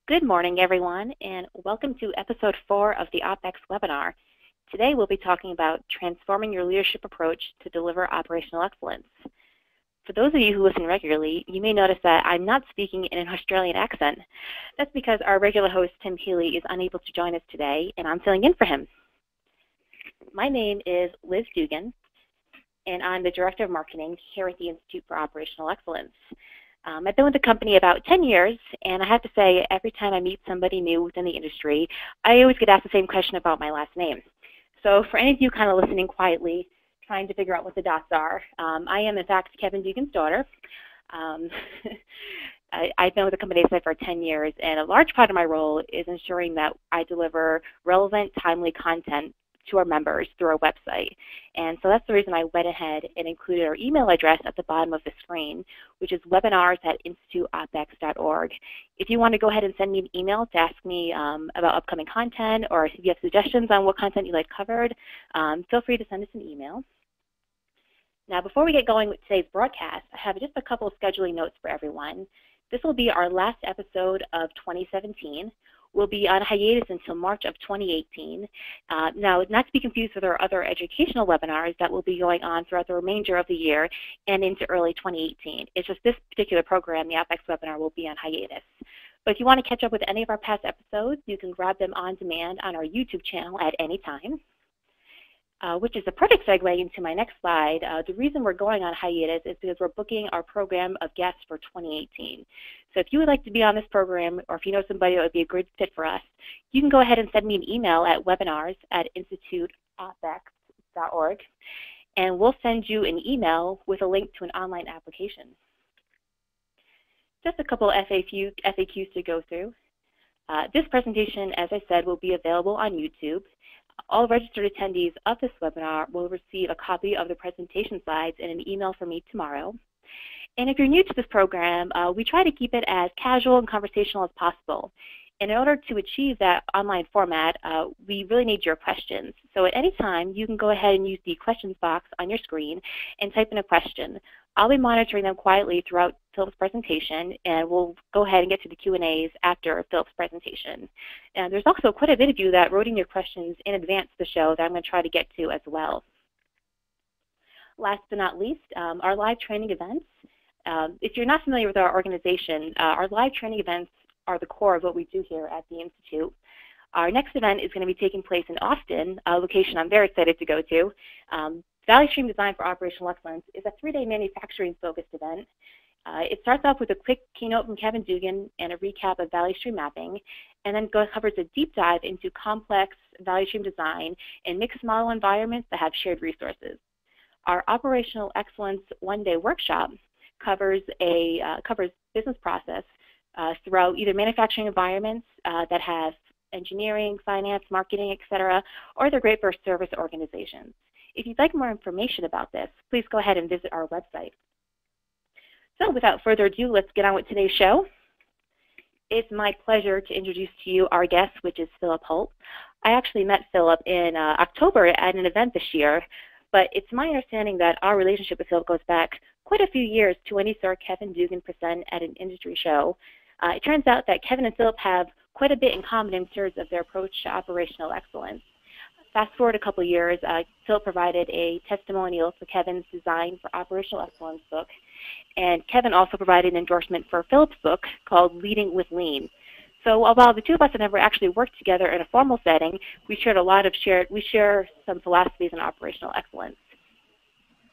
Good morning, everyone, and welcome to episode 4 of the OpEx Webinar. Today we'll be talking about transforming your leadership approach to deliver operational excellence. For those of you who listen regularly, you may notice that I'm not speaking in an Australian accent. That's because our regular host, Tim Healey, is unable to join us today, and I'm filling in for him. My name is Liz Duggan, and I'm the Director of Marketing here at the Institute for Operational Excellence. I've been with the company about 10 years, and I have to say, every time I meet somebody new within the industry, I always get asked the same question about my last name. So for any of you kind of listening quietly, trying to figure out what the dots are, I am, in fact, Kevin Duggan's daughter. I've been with the company, as I said, for 10 years, and a large part of my role is ensuring that I deliver relevant, timely content to our members through our website. And so that's the reason I went ahead and included our email address at the bottom of the screen, which is webinars@instituteopex.org. If you want to go ahead and send me an email to ask me about upcoming content, or if you have suggestions on what content you'd like covered, feel free to send us an email. Now, before we get going with today's broadcast, I have just a couple of scheduling notes for everyone. This will be our last episode of 2017. We'll be on hiatus until March of 2018. Now, not to be confused with our other educational webinars that will be going on throughout the remainder of the year and into early 2018. It's just this particular program, the OpEx webinar, will be on hiatus. But if you want to catch up with any of our past episodes, you can grab them on demand on our YouTube channel at any time. Which is a perfect segue into my next slide. The reason we're going on hiatus is because we're booking our program of guests for 2018. So if you would like to be on this program, or if you know somebody that would be a good fit for us, you can go ahead and send me an email at webinars@instituteopex.org, and we'll send you an email with a link to an online application. Just a couple FAQs to go through. This presentation, as I said, will be available on YouTube. All registered attendees of this webinar will receive a copy of the presentation slides in an email from me tomorrow. And if you're new to this program, we try to keep it as casual and conversational as possible. And in order to achieve that online format, we really need your questions. So at any time, you can go ahead and use the questions box on your screen and type in a question. I'll be monitoring them quietly throughout Philip's presentation, and we'll go ahead and get to the Q&As after Philip's presentation. And there's also quite a bit of you that wrote in your questions in advance of the show that I'm going to try to get to as well. Last but not least, our live training events. If you're not familiar with our organization, our live training events are the core of what we do here at the Institute. Our next event is going to be taking place in Austin, a location I'm very excited to go to. Value Stream Design for Operational Excellence is a 3-day manufacturing-focused event. It starts off with a quick keynote from Kevin Duggan and a recap of value stream mapping, and then covers a deep dive into complex value stream design in mixed model environments that have shared resources. Our Operational Excellence 1-day workshop covers business process throughout either manufacturing environments that have engineering, finance, marketing, etc., or they're great for service organizations. If you'd like more information about this, please go ahead and visit our website. So without further ado, let's get on with today's show. It's my pleasure to introduce to you our guest, which is Philip Holt. I actually met Philip in October at an event this year, but it's my understanding that our relationship with Philip goes back quite a few years to when he saw Kevin Duggan present at an industry show. It turns out that Kevin and Philip have quite a bit in common in terms of their approach to operational excellence. Fast forward a couple years, Philip provided a testimonial for Kevin's Design for Operational Excellence book, and Kevin also provided an endorsement for Philip's book called Leading with Lean. So while the two of us have never actually worked together in a formal setting, we share some philosophies in operational excellence.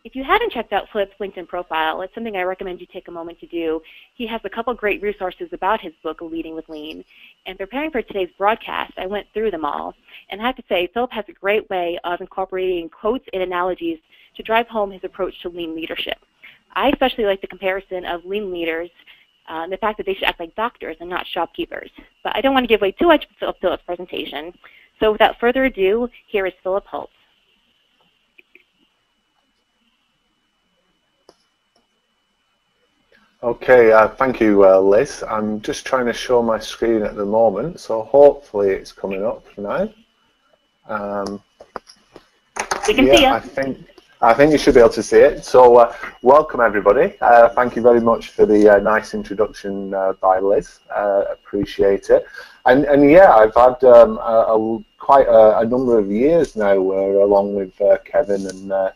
If you haven't checked out Philip's LinkedIn profile, it's something I recommend you take a moment to do. He has a couple great resources about his book, Leading with Lean. And preparing for today's broadcast, I went through them all. And I have to say, Philip has a great way of incorporating quotes and analogies to drive home his approach to lean leadership. I especially like the comparison of lean leaders and the fact that they should act like doctors and not shopkeepers. But I don't want to give away too much of Philip's presentation. So without further ado, here is Philip Holt. Okay, thank you, Liz. I'm just trying to show my screen at the moment, so hopefully it's coming up now. We can see you. I think I think you should be able to see it. So welcome everybody. Thank you very much for the nice introduction by Liz. Appreciate it. And yeah, I've had quite a number of years now along with Kevin and the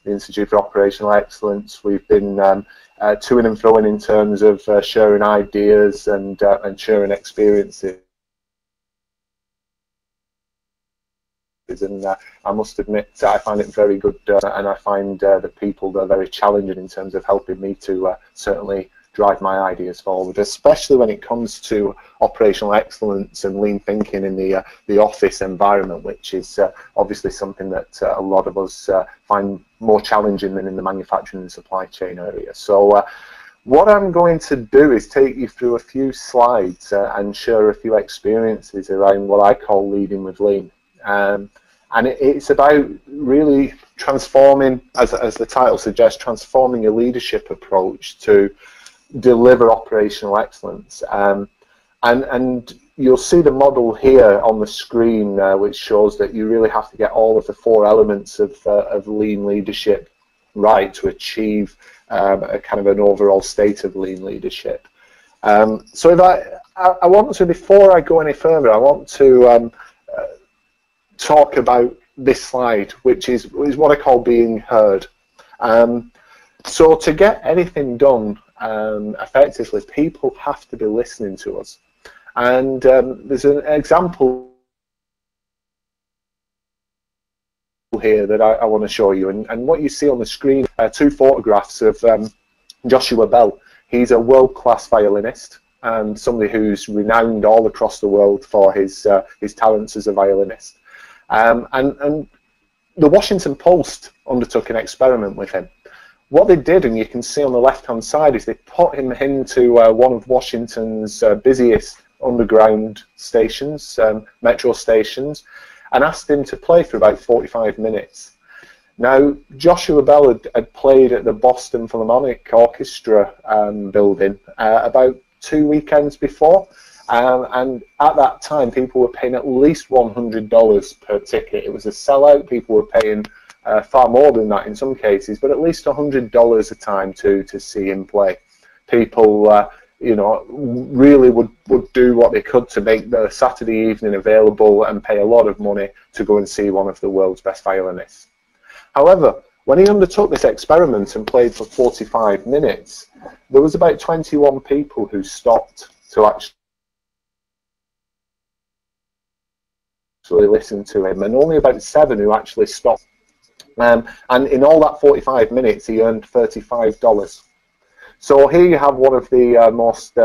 Institute for Operational Excellence. We've been to-ing and fro-ing in terms of sharing ideas and sharing experiences. And I must admit, I find it very good, and I find the people that are very challenging in terms of helping me to certainly drive my ideas forward, especially when it comes to operational excellence and lean thinking in the office environment, which is obviously something that a lot of us find more challenging than in the manufacturing and supply chain area. So what I'm going to do is take you through a few slides and share a few experiences around what I call leading with lean. And it's about really transforming, as the title suggests, transforming your leadership approach to deliver operational excellence. And you'll see the model here on the screen, which shows that you really have to get all of the 4 elements of lean leadership right to achieve a kind of an overall state of lean leadership. So if I want to, before I go any further, I want to talk about this slide, which is what I call being heard. So to get anything done effectively, people have to be listening to us. And there's an example here that I want to show you. And what you see on the screen are 2 photographs of Joshua Bell. He's a world-class violinist and somebody who's renowned all across the world for his talents as a violinist. And the Washington Post undertook an experiment with him. What they did, and you can see on the left-hand side, is they put him into one of Washington's busiest underground stations, metro stations, and asked him to play for about 45 minutes. Now, Joshua Bell had played at the Boston Philharmonic Orchestra building about 2 weekends before. And at that time, people were paying at least $100 per ticket. It was a sellout. People were paying far more than that in some cases, but at least $100 a time to see him play. People, you know, really would do what they could to make the Saturday evening available and pay a lot of money to go and see one of the world's best violinists. However, when he undertook this experiment and played for 45 minutes, there was about 21 people who stopped to actually listen to him, and only about 7 who actually stopped. And in all that 45 minutes, he earned $35. So here you have one of the most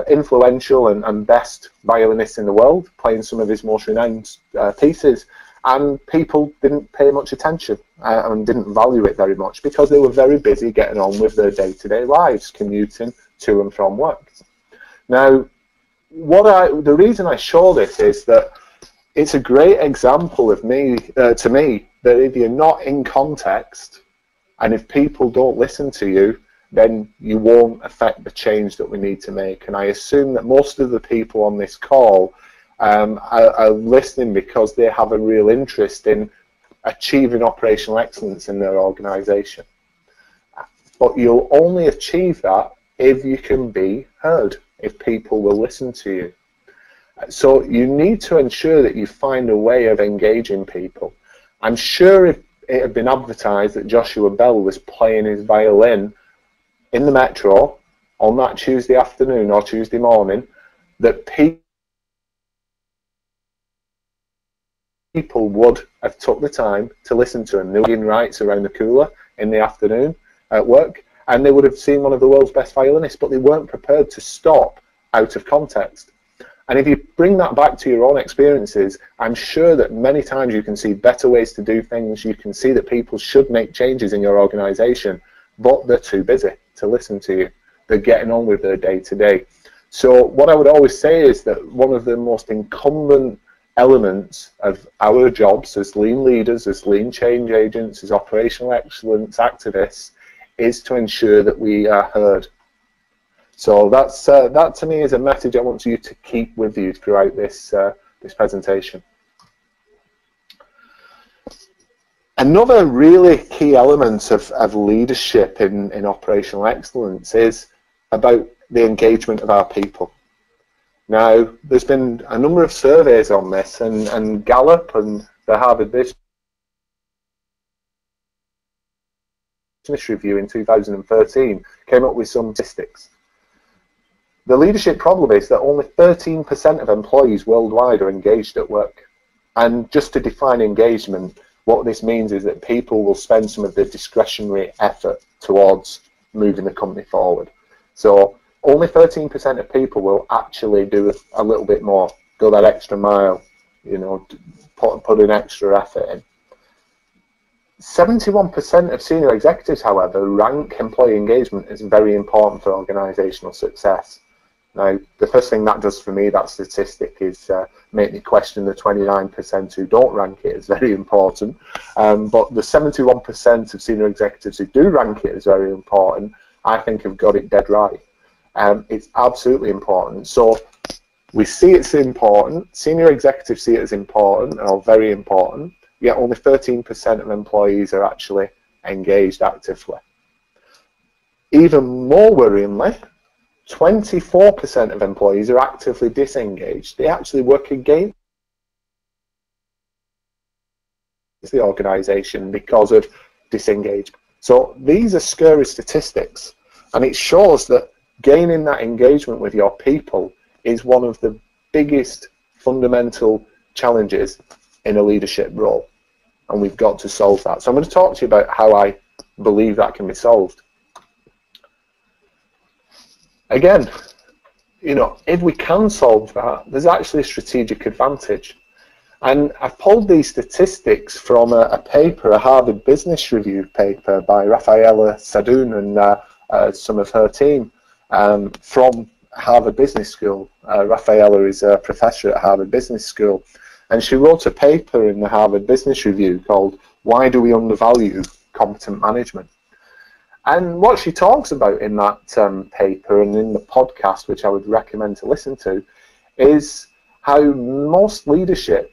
influential and best violinists in the world playing some of his most renowned pieces, and people didn't pay much attention and didn't value it very much because they were very busy getting on with their day-to-day lives, commuting to and from work. Now, the reason I show this is that it's a great example of to me, that if you're not in context and if people don't listen to you, then you won't affect the change that we need to make. And I assume that most of the people on this call are listening because they have a real interest in achieving operational excellence in their organization. But you'll only achieve that if you can be heard, if people will listen to you. So you need to ensure that you find a way of engaging people. I'm sure if it had been advertised that Joshua Bell was playing his violin in the metro on that Tuesday afternoon or Tuesday morning, that people would have took the time to listen to him. They were getting rights around the cooler in the afternoon at work, and they would have seen one of the world's best violinists, but they weren't prepared to stop out of context. And if you bring that back to your own experiences, I'm sure that many times you can see better ways to do things. You can see that people should make changes in your organization, but they're too busy to listen to you. They're getting on with their day-to-day. So what I would always say is that one of the most incumbent elements of our jobs as lean leaders, as lean change agents, as operational excellence activists, is to ensure that we are heard. So that to me is a message I want you to keep with you throughout this this presentation. Another really key element of leadership in operational excellence is about the engagement of our people. Now, there's been a number of surveys on this, and Gallup and the Harvard Business Review in 2013 came up with some statistics. The leadership problem is that only 13% of employees worldwide are engaged at work. And just to define engagement, what this means is that people will spend some of their discretionary effort towards moving the company forward. So only 13% of people will actually do a little bit more, go that extra mile, you know, put an extra effort in. 71% of senior executives, however, rank employee engagement as very important for organisational success. Now, the first thing that does for me, that statistic, is make me question the 29% who don't rank it as very important. But the 71% of senior executives who do rank it as very important, I think have got it dead right. It's absolutely important. So we see it's important, senior executives see it as important or very important, yet only 13% of employees are actually engaged actively. Even more worryingly, 24% of employees are actively disengaged. They actually work against the organisation because of disengagement. So these are scary statistics, and it shows that gaining that engagement with your people is one of the biggest fundamental challenges in a leadership role, and we've got to solve that. So I'm going to talk to you about how I believe that can be solved. Again, you know, if we can solve that, there's actually a strategic advantage. And I've pulled these statistics from a paper, a Harvard Business Review paper by Rafaela Sadun and some of her team from Harvard Business School. Rafaela is a professor at Harvard Business School, and she wrote a paper in the Harvard Business Review called "Why Do We Undervalue Competent Management?" And what she talks about in that paper and in the podcast, which I would recommend to listen to, is how most leadership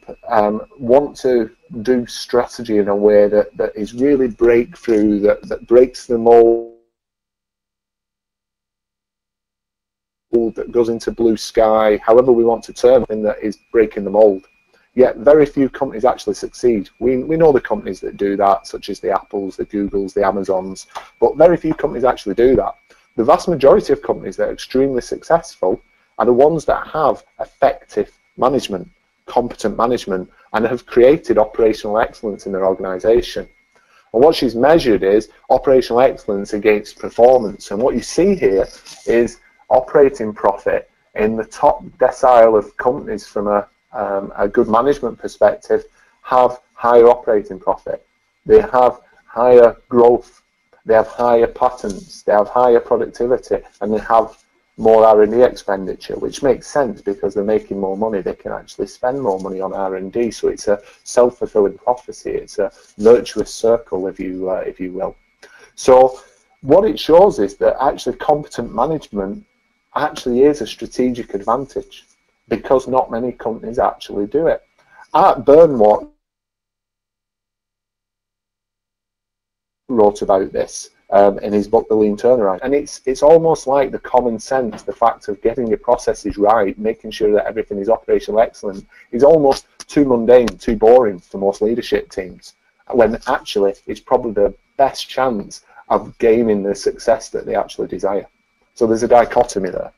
want to do strategy in a way that is really breakthrough, that breaks the mold, that goes into blue sky, however we want to term it, and that is breaking the mold. Yet very few companies actually succeed. We know the companies that do that, such as the Apples, the Googles, the Amazons, but very few companies actually do that. The vast majority of companies that are extremely successful are the ones that have effective management, competent management, and have created operational excellence in their organisation. And what she's measured is operational excellence against performance. And what you see here is operating profit in the top decile of companies from a good management perspective have higher operating profit. They have higher growth, they have higher patents, they have higher productivity, and they have more R&D expenditure, which makes sense because they're making more money. They can actually spend more money on R&D, so it's a self-fulfilling prophecy. It's a virtuous circle, if you will. So what it shows is that actually competent management actually is a strategic advantage, because not many companies actually do it. Art Bernwatt wrote about this in his book, The Lean Turnaround, and it's almost like the common sense, the fact of getting your processes right, making sure that everything is operational excellent, is almost too mundane, too boring for most leadership teams, when actually it's probably the best chance of gaining the success that they actually desire. So there's a dichotomy there.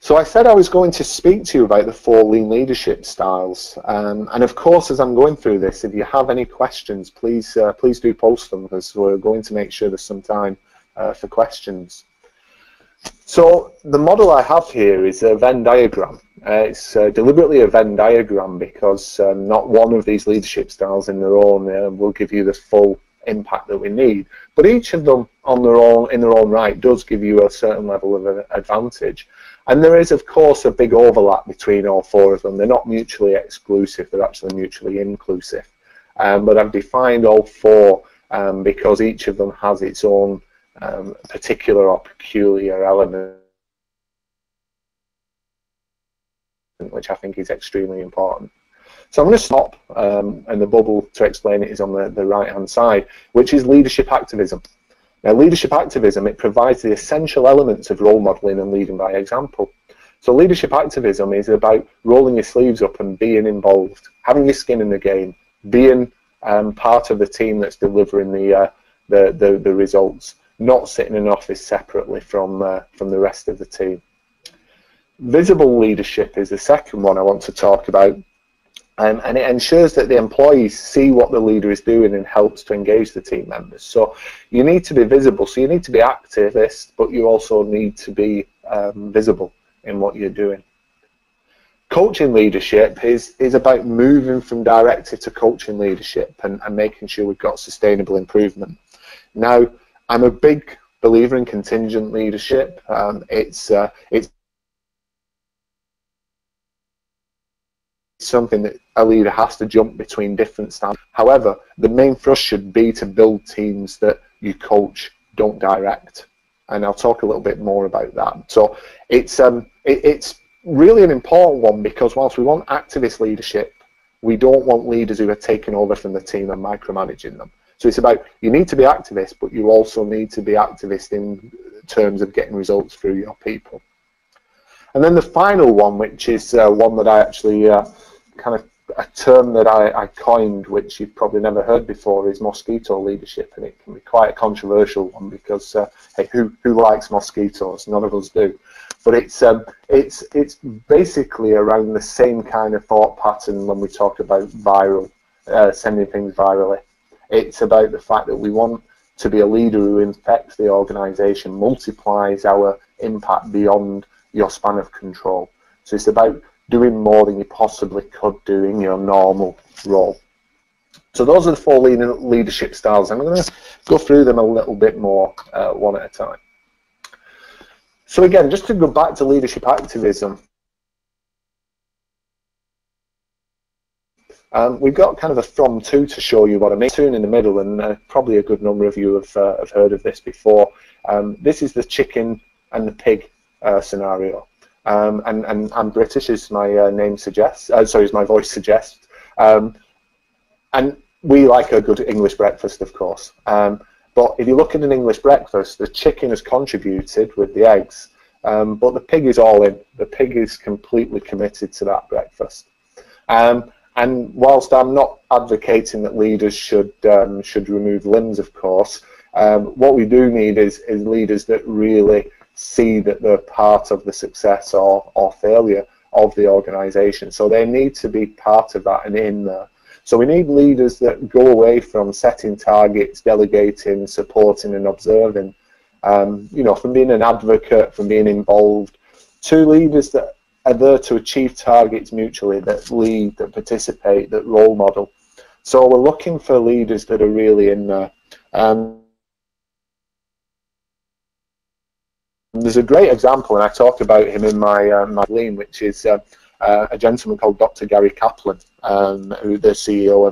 So I said I was going to speak to you about the 4 lean leadership styles, and of course, as I'm going through this, if you have any questions, please do post them, because we're going to make sure there's some time for questions. So the model I have here is a Venn diagram. It's deliberately a Venn diagram because not one of these leadership styles in their own will give you the full impact that we need, but each of them on their own, in their own right, does give you a certain level of advantage. And there is, of course, a big overlap between all 4 of them. They're not mutually exclusive, they're actually mutually inclusive. But I've defined all 4 because each of them has its own particular or peculiar element, which I think is extremely important. So I'm going to stop, and the bubble to explain it is on the right-hand side, which is leadership activism. Now, leadership activism, it provides the essential elements of role modelling and leading by example. So leadership activism is about rolling your sleeves up and being involved, having your skin in the game, being part of the team that's delivering the results, not sitting in an office separately from the rest of the team. Visible leadership is the second one I want to talk about. And it ensures that the employees see what the leader is doing and helps to engage the team members. So you need to be visible, so you need to be activist, but you also need to be visible in what you're doing. Coaching leadership is about moving from directive to coaching leadership and making sure we've got sustainable improvement. Now, I'm a big believer in contingent leadership. It's something that a leader has to jump between different styles. However, the main thrust should be to build teams that you coach, don't direct. And I'll talk a little bit more about that. So it's really an important one, because whilst we want activist leadership, we don't want leaders who are taking over from the team and micromanaging them. So it's about, you need to be activist, but you also need to be activist in terms of getting results through your people. And then the final one, which is one that I actually kind of a term that I coined, which you've probably never heard before, is mosquito leadership, and it can be quite a controversial one because hey, who likes mosquitoes? None of us do. But it's basically around the same kind of thought pattern when we talk about viral, sending things virally. It's about the fact that we want to be a leader who infects the organisation, multiplies our impact beyond your span of control. So it's about doing more than you possibly could do in your normal role. So those are the four leadership styles. I'm going to go through them a little bit more one at a time. So again, just to go back to leadership activism, we've got kind of a from to show you what I mean. Tune in the middle, and probably a good number of you have heard of this before. This is the chicken and the pig scenario. And I'm British, as my name suggests. Sorry, as my voice suggests. And we like a good English breakfast, of course. But if you look at an English breakfast, the chicken has contributed with the eggs, but the pig is all in. The pig is completely committed to that breakfast. And whilst I'm not advocating that leaders should remove limbs, of course, what we do need is leaders that really see that they're part of the success or failure of the organisation. So they need to be part of that and in there. So we need leaders that go away from setting targets, delegating, supporting and observing, you know, from being an advocate, from being involved, to leaders that are there to achieve targets mutually, that lead, that participate, that role model. So we're looking for leaders that are really in there. There's a great example, and I talk about him in my lean, which is a gentleman called Dr. Gary Kaplan, who's the CEO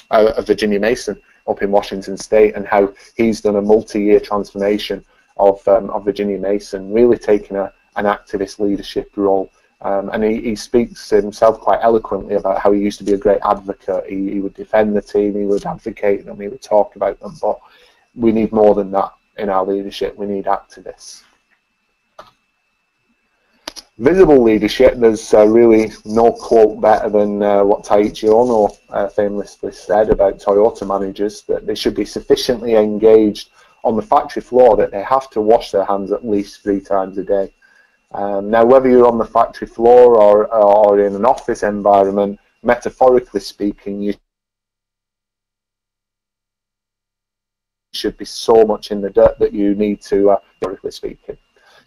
of Virginia Mason up in Washington State, and how he's done a multi-year transformation of Virginia Mason, really taking an activist leadership role. And he speaks himself quite eloquently about how he used to be a great advocate. He would defend the team, he would advocate them, he would talk about them, but we need more than that in our leadership. We need activists. Visible leadership, there's really no quote better than what Taiichi Ono famously said about Toyota managers, that they should be sufficiently engaged on the factory floor that they have to wash their hands at least 3 times a day. Now, whether you're on the factory floor or in an office environment, metaphorically speaking, you should be so much in the dirt that you need to, metaphorically speaking.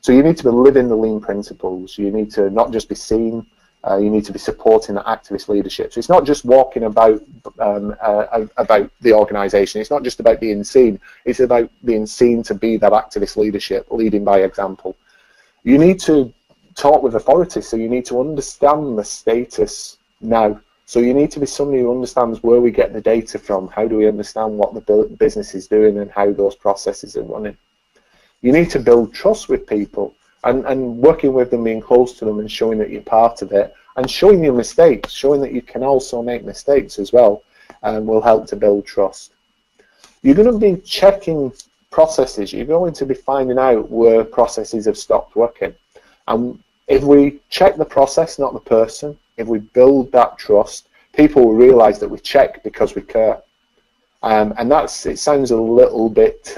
So you need to be living the lean principles. You need to not just be seen, you need to be supporting the activist leadership. So it's not just walking about the organisation. It's not just about being seen. It's about being seen to be that activist leadership, leading by example. You need to talk with authority, so you need to understand the status now. So you need to be somebody who understands where we get the data from, how do we understand what the business is doing and how those processes are running. You need to build trust with people, and working with them, being close to them and showing that you're part of it, and showing your mistakes, showing that you can also make mistakes as well, will help to build trust. You're going to be checking processes. You're going to be finding out where processes have stopped working. And if we check the process, not the person, if we build that trust, people will realize that we check because we care. And it sounds a little bit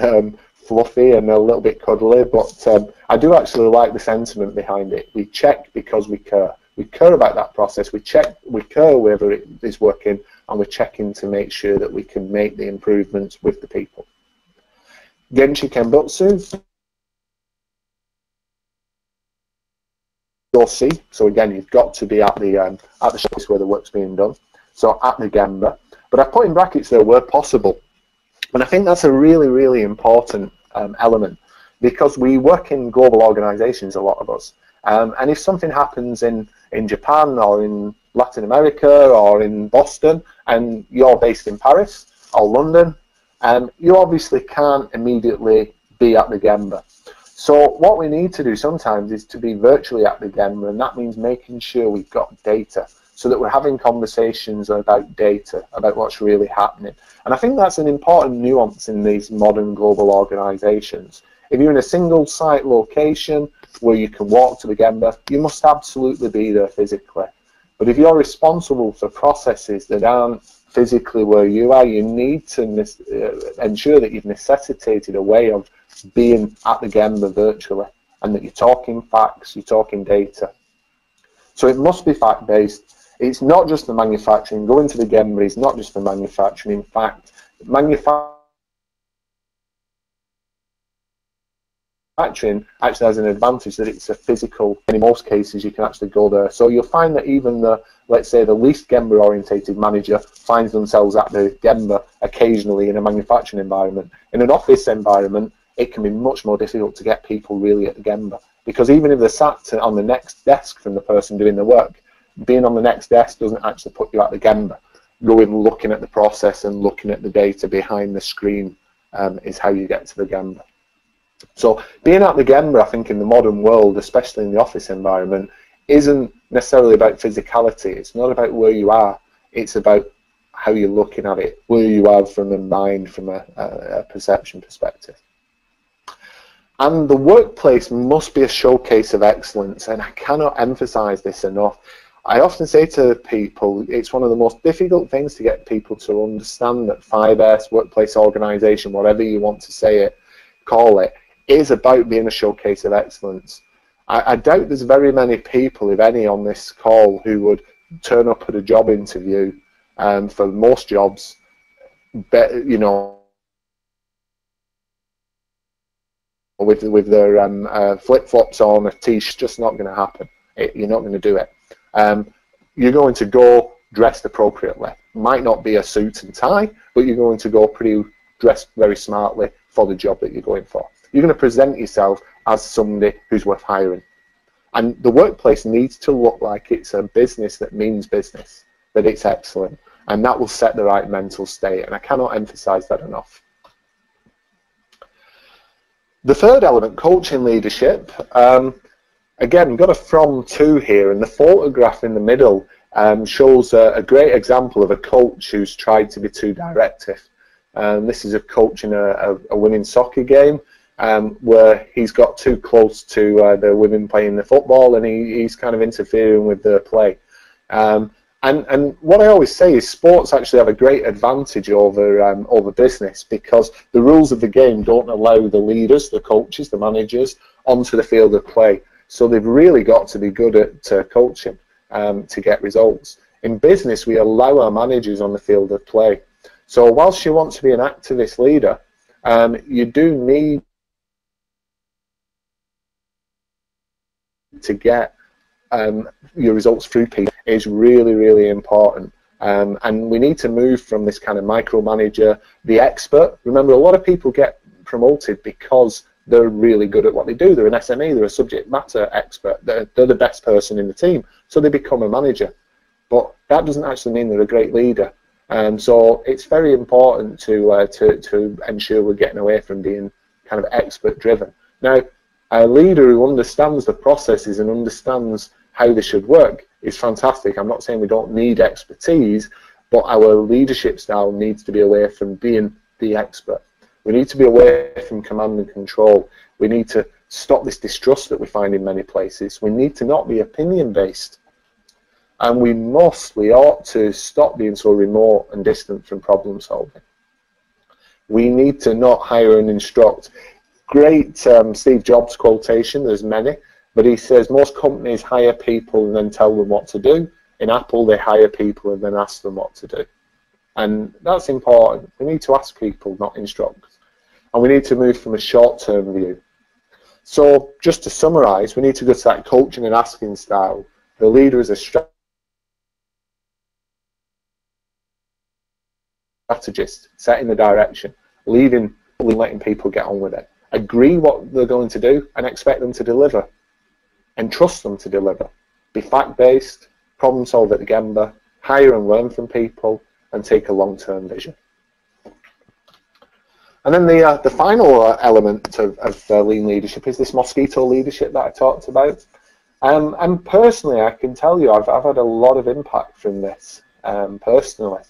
fluffy and a little bit cuddly, but I do actually like the sentiment behind it. We check because we care. We care about that process. We care whether it is working, and we're checking to make sure that we can make the improvements with the people. Genchi Kenbutsu. So again, you've got to be at the showcase where the work's being done. So at the Gemba. But I put in brackets there where possible. And I think that's a really, really important element, because we work in global organizations, a lot of us. And if something happens in Japan or in Latin America or in Boston, and you're based in Paris or London, you obviously can't immediately be at the Gemba. So what we need to do sometimes is to be virtually at the Gemba, and that means making sure we've got data, so that we're having conversations about data, about what's really happening. And I think that's an important nuance in these modern global organizations. If you're in a single site location where you can walk to the Gemba, you must absolutely be there physically. But if you're responsible for processes that aren't physically where you are, you need to ensure that you've necessitated a way of being at the Gemba virtually, and that you're talking facts, you're talking data. So it must be fact-based. It's not just the manufacturing. Going to the Gemba is not just for manufacturing. In fact, manufacturing actually has an advantage that it's a physical, and in most cases you can actually go there. So you'll find that even the, let's say, the least Gemba orientated manager finds themselves at the Gemba occasionally in a manufacturing environment. In an office environment, it can be much more difficult to get people really at the Gemba, because even if they're sat on the next desk from the person doing the work, being on the next desk doesn't actually put you at the Gemba. Going, looking at the process and looking at the data behind the screen is how you get to the Gemba. So being at the Gemba, I think, in the modern world, especially in the office environment, isn't necessarily about physicality. It's not about where you are. It's about how you're looking at it, where you are from a mind, from a perception perspective. And the workplace must be a showcase of excellence, and I cannot emphasize this enough. I often say to people, it's one of the most difficult things to get people to understand that 5S, workplace organization, whatever you want to say it, call it, is about being a showcase of excellence. I doubt there's very many people, if any, on this call who would turn up at a job interview, for most jobs, you know, with their flip-flops on, a t-shirt. Just not going to happen. You're not going to do it. You're going to go dressed appropriately. Might not be a suit and tie, but you're going to go dressed very smartly for the job that you're going for. You're going to present yourself as somebody who's worth hiring. And the workplace needs to look like it's a business that means business, that it's excellent. And that will set the right mental state. And I cannot emphasize that enough. The third element, coaching leadership. Again, got a from to here, and the photograph in the middle shows a great example of a coach who's tried to be too directive. This is a coach in a women's soccer game where he's got too close to the women playing the football, and he's kind of interfering with their play. And what I always say is sports actually have a great advantage over business, because the rules of the game don't allow the leaders, the coaches, the managers onto the field of play. So they've really got to be good at coaching to get results. In business, we allow our managers on the field of play. So whilst you want to be an activist leader, you do need to get your results through people. Is really, really important. And we need to move from this kind of micromanager, the expert. Remember, a lot of people get promoted because they're really good at what they do. They're an SME, they're a subject matter expert, they're the best person in the team, so they become a manager. But that doesn't actually mean they're a great leader. So it's very important to ensure we're getting away from being kind of expert driven. Now, a leader who understands the processes and understands how they should work is fantastic. I'm not saying we don't need expertise, but our leadership style needs to be away from being the expert. We need to be away from command and control. We need to stop this distrust that we find in many places. We need to not be opinion-based. And we ought to stop being so remote and distant from problem solving. We need to not hire and instruct. Great Steve Jobs quotation, there's many, but he says most companies hire people and then tell them what to do. In Apple, they hire people and then ask them what to do. And that's important. We need to ask people, not instruct. And we need to move from a short-term view. So just to summarize, we need to go to that coaching and asking style. The leader is a strategist, setting the direction, leading, letting people get on with it. Agree what they're going to do and expect them to deliver. And trust them to deliver. Be fact-based, problem solve at the Gemba, hire and learn from people, and take a long-term vision. And then the final element of lean leadership is this mosquito leadership that I talked about. And personally, I can tell you, I've had a lot of impact from this, personally.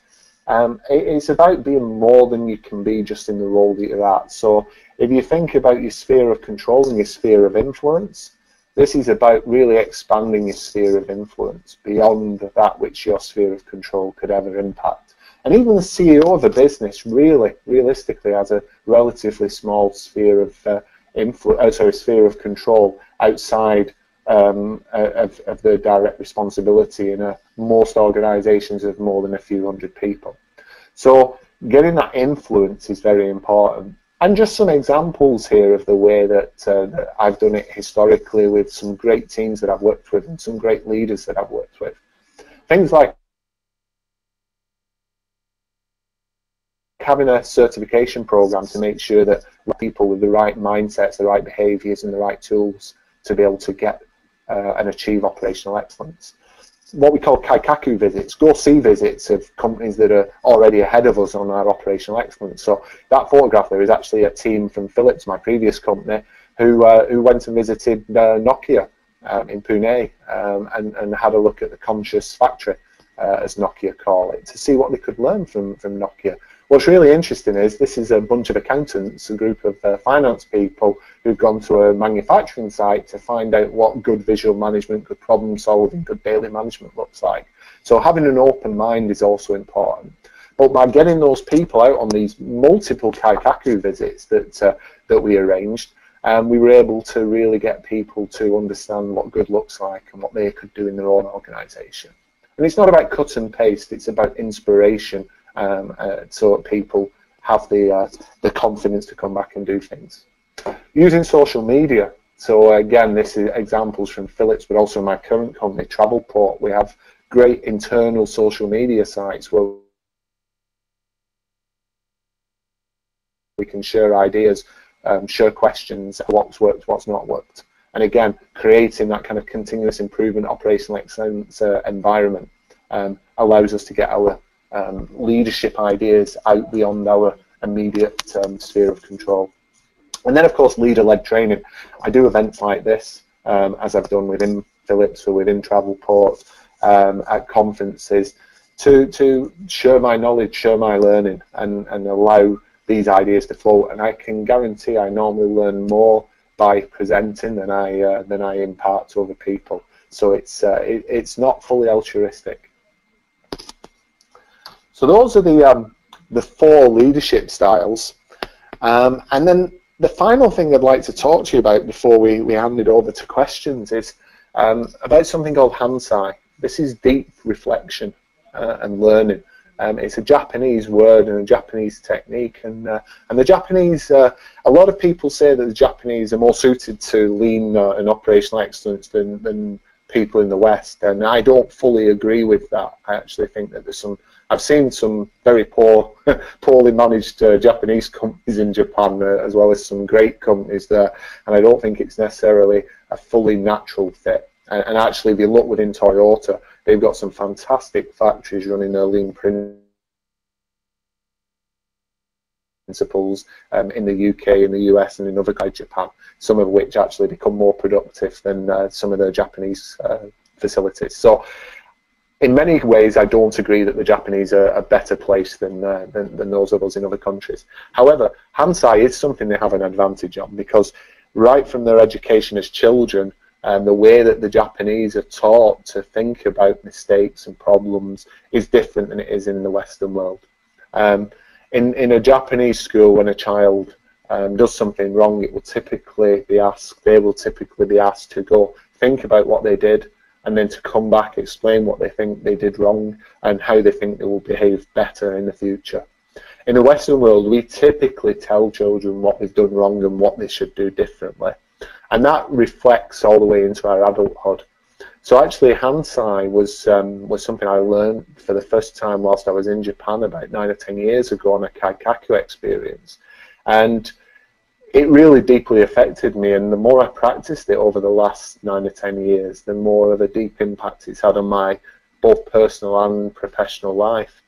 It's about being more than you can be just in the role that you're at. So if you think about your sphere of control and your sphere of influence, this is about really expanding your sphere of influence beyond that which your sphere of control could ever impact. And even the CEO of a business really, realistically, has a relatively small sphere of sphere of control outside of the direct responsibility in most organisations of more than a few hundred people. So getting that influence is very important. And just some examples here of the way that I've done it historically with some great teams that I've worked with and some great leaders that I've worked with. Things like having a certification program to make sure that people with the right mindsets, the right behaviours and the right tools to be able to get and achieve operational excellence. What we call kaikaku visits, go-see visits of companies that are already ahead of us on our operational excellence. So that photograph there is actually a team from Philips, my previous company, who went and visited Nokia in Pune and had a look at the conscious factory, as Nokia call it, to see what they could learn from Nokia. What's really interesting is this is a bunch of accountants, a group of finance people who've gone to a manufacturing site to find out what good visual management, good problem solving, good daily management looks like. So having an open mind is also important. But by getting those people out on these multiple kaikaku visits that we arranged, we were able to really get people to understand what good looks like and what they could do in their own organisation. And it's not about cut and paste, it's about inspiration. So that people have the confidence to come back and do things. Using social media. So again, this is examples from Philips, but also my current company, Travelport. We have great internal social media sites where we can share ideas, share questions, what's worked, what's not worked. And again, creating that kind of continuous improvement, operational excellence environment allows us to get our leadership ideas out beyond our immediate sphere of control. And then of course leader-led training. I do events like this as I've done within Philips or within Travelport at conferences to share my knowledge, share my learning and allow these ideas to flow. And I can guarantee I normally learn more by presenting than I impart to other people. So it's not fully altruistic. So those are the four leadership styles. And then the final thing I'd like to talk to you about before we hand it over to questions is about something called Hansei. This is deep reflection and learning. It's a Japanese word and a Japanese technique. And the Japanese, a lot of people say that the Japanese are more suited to lean and operational excellence than people in the West. And I don't fully agree with that. I actually think that there's I've seen some very poorly managed Japanese companies in Japan, as well as some great companies there, and I don't think it's necessarily a fully natural fit. And actually, if you look within Toyota, they've got some fantastic factories running their lean principles in the UK, in the US, and in other countries, Japan, some of which actually become more productive than some of the Japanese facilities. So in many ways, I don't agree that the Japanese are a better place than those of us in other countries. However, Hansei is something they have an advantage on, because right from their education as children, the way that the Japanese are taught to think about mistakes and problems is different than it is in the Western world. In a Japanese school, when a child does something wrong, it will typically be asked, they will typically be asked to go think about what they did, and then to come back, explain what they think they did wrong and how they think they will behave better in the future. In the Western world, we typically tell children what they've done wrong and what they should do differently. And that reflects all the way into our adulthood. So actually, Hansei was something I learned for the first time whilst I was in Japan about 9 or 10 years ago on a kaikaku experience. And it really deeply affected me, and the more I practiced it over the last 9 or 10 years, the more of a deep impact it's had on my both personal and professional life.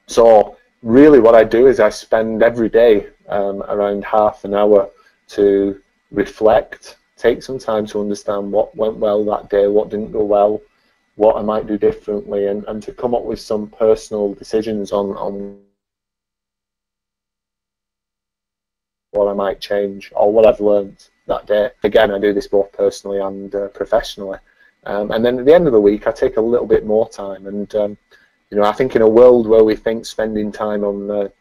So really what I do is I spend every day around half an hour to reflect, take some time to understand what went well that day, what didn't go well, what I might do differently, and to come up with some personal decisions on what I might change or what I've learned that day. Again, I do this both personally and professionally. And then at the end of the week, I take a little bit more time. And, you know, I think in a world where we think spending time on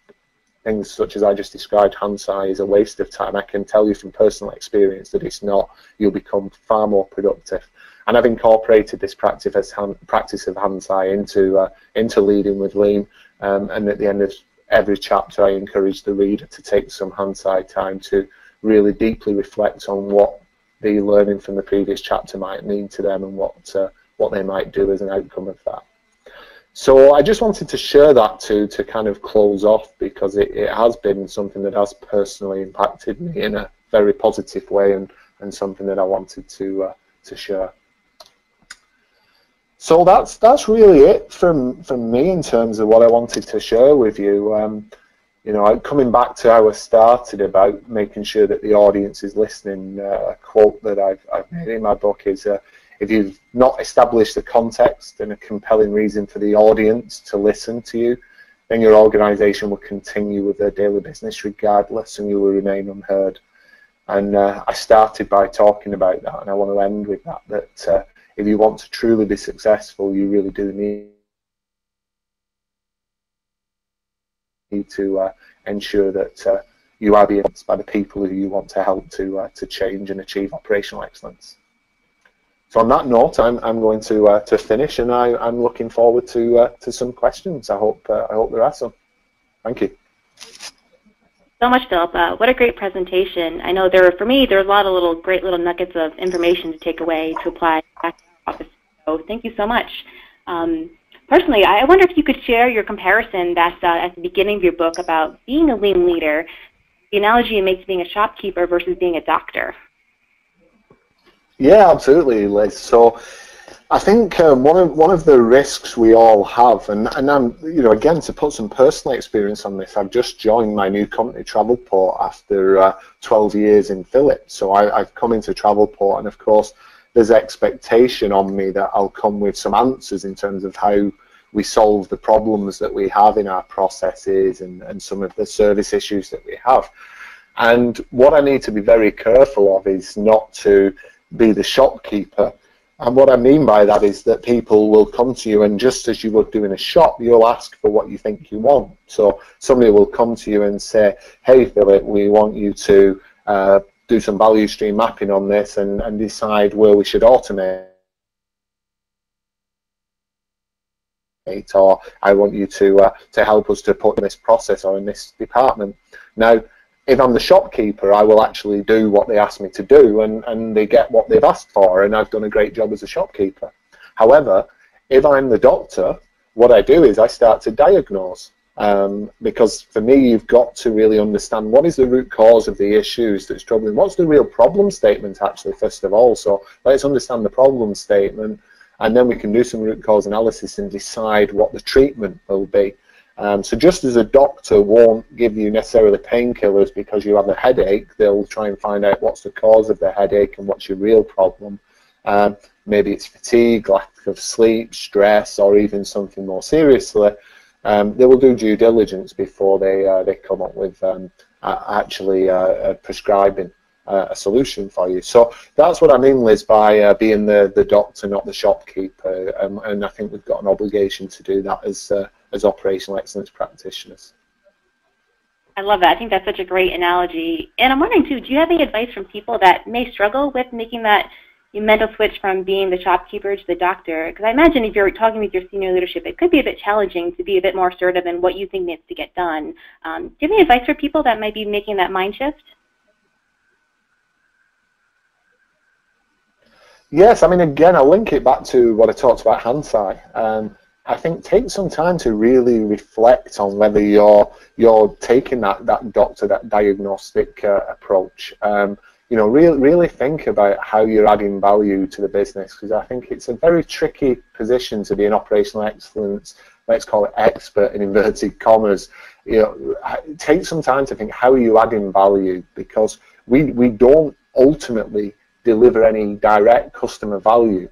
things such as I just described, Hansei, is a waste of time, I can tell you from personal experience that it's not. You'll become far more productive. And I've incorporated this practice of Hansei into leading with Lean. And at the end of every chapter, I encourage the reader to take some Hansei time to really deeply reflect on what the learning from the previous chapter might mean to them and what they might do as an outcome of that. So I just wanted to share that to kind of close off, because it has been something that has personally impacted me in a very positive way, and something that I wanted to share. So that's really it from me in terms of what I wanted to share with you. You know, coming back to how I started about making sure that the audience is listening, a quote that I've made in my book is, if you've not established the context and a compelling reason for the audience to listen to you, then your organization will continue with their daily business regardless, and you will remain unheard. And I started by talking about that, and I want to end with that if you want to truly be successful, you really do need to ensure that you are being influenced by the people who you want to help to change and achieve operational excellence. So on that note, I'm going to finish, and I'm looking forward to some questions. I hope there are some. Thank you. So much, Philip. What a great presentation. I know for me, there's a lot of great little nuggets of information to take away to apply back to the office. So thank you so much. Personally, I wonder if you could share your comparison that's at the beginning of your book about being a lean leader, the analogy it makes being a shopkeeper versus being a doctor. Yeah, absolutely, Liz. So I think one of the risks we all have, and I'm, you know, again, to put some personal experience on this, I've just joined my new company, Travelport, after 12 years in Philip. So I've come into Travelport, and of course, there's expectation on me that I'll come with some answers in terms of how we solve the problems that we have in our processes and some of the service issues that we have. And what I need to be very careful of is not to be the shopkeeper. And what I mean by that is that people will come to you, and just as you would do in a shop, you'll ask for what you think you want. So somebody will come to you and say, hey Philip, we want you to do some value stream mapping on this and decide where we should automate, or I want you to help us to put in this process or in this department. Now, if I'm the shopkeeper, I will actually do what they ask me to do, and they get what they've asked for, and I've done a great job as a shopkeeper. However, if I'm the doctor, what I do is I start to diagnose, because for me, you've got to really understand what is the root cause of the issues that's troubling. What's the real problem statement, actually, first of all? So let's understand the problem statement, and then we can do some root cause analysis and decide what the treatment will be. So just as a doctor won't give you necessarily painkillers because you have a headache, they'll try and find out what's the cause of the headache and what's your real problem. maybe it's fatigue, lack of sleep, stress, or even something more seriously, they will do due diligence before they come up with actually prescribing a solution for you. So that's what I mean, Liz, by being the doctor, not the shopkeeper, and I think we've got an obligation to do that as operational excellence practitioners. I love that. I think that's such a great analogy. And I'm wondering, too, do you have any advice from people that may struggle with making that mental switch from being the shopkeeper to the doctor? Because I imagine if you're talking with your senior leadership, it could be a bit challenging to be a bit more assertive in what you think needs to get done. Do you have any advice for people that might be making that mind shift? Yes, I mean, again, I'll link it back to what I talked about Hansei. I think take some time to really reflect on whether you're taking that doctor, that diagnostic approach. You know, really think about how you're adding value to the business, because I think it's a very tricky position to be an operational excellence, let's call it expert in inverted commas. You know, take some time to think, how are you adding value, because we don't ultimately deliver any direct customer value.